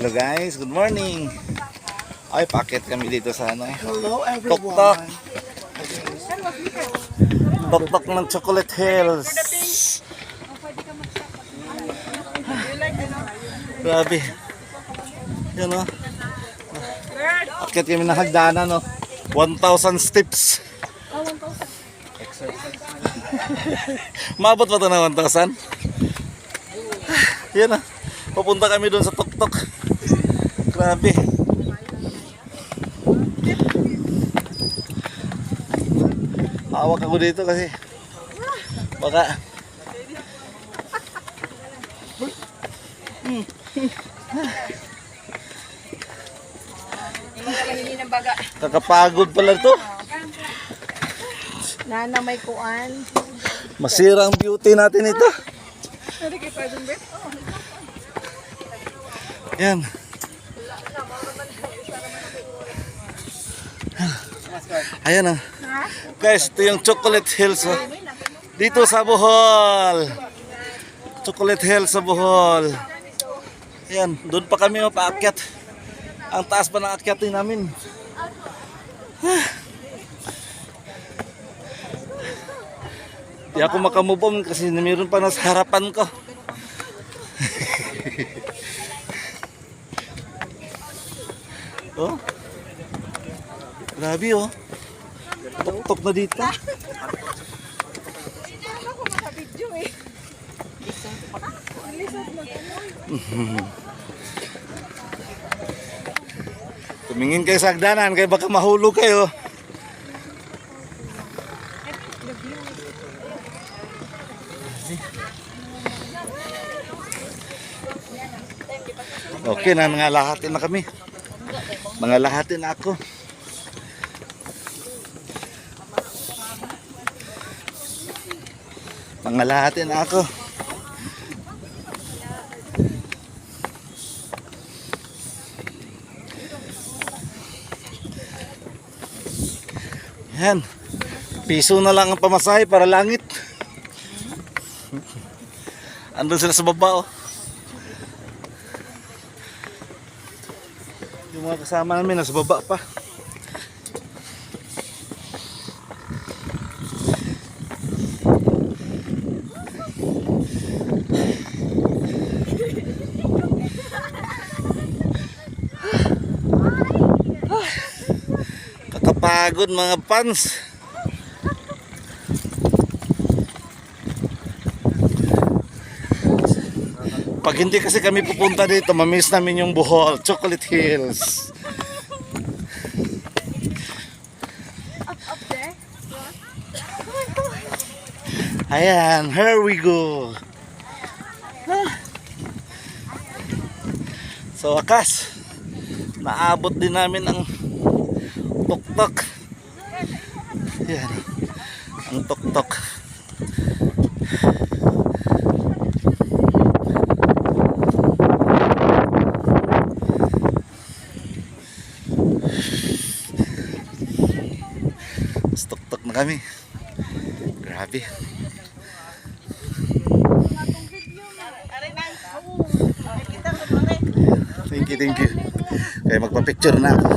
Hello guys, good morning. Ay, packet kami dito sa ano eh. Hello Tok-tok. everyone. Tok-tok ng Chocolate Hills. Grabe. Yan o. Packet kami ng hagdanan no. 1,000 steps. Maabot pa ito na 1,000? Yan o. Papunta kami doon sa tok-tok. Grabe. Hawak ako dito kasi baka kakapagod pala to. Nana may kuan. Masira ang beauty natin ito. Yan. Ayan ah. Guys, ito yung Chocolate Hills oh. Dito sa Bohol. Chocolate Hills sa Bohol. Ayan, doon pa kami mapaakyat. Ang taas pa ng akyatin namin. Di ako makamove on kasi mayroon pa nasa harapan ko. Oh. Grabe oh. Tok-tok na dito. Tumingin kayo sa hagdanan kaya baka mahulog kayo. Okay na, mga lahatin na kami. Mga lahatin na ako. Mga lahatin na ako. Yan. Piso na lang ang pamasahe para langit. Andun sila sa baba oh. Yung mga kasama namin nasa baba pa. Kakapagod mga pans. Pag hindi kasi kami pupunta dito, mamiss namin yung Bohol, Chocolate Hills. Ayan, here we go. So wakas, naabot din namin ang tok-tok. Ayan, ang tok-tok. Tok-tok na kami. Grabe. Thank you. Kaya magpa-picture na ako.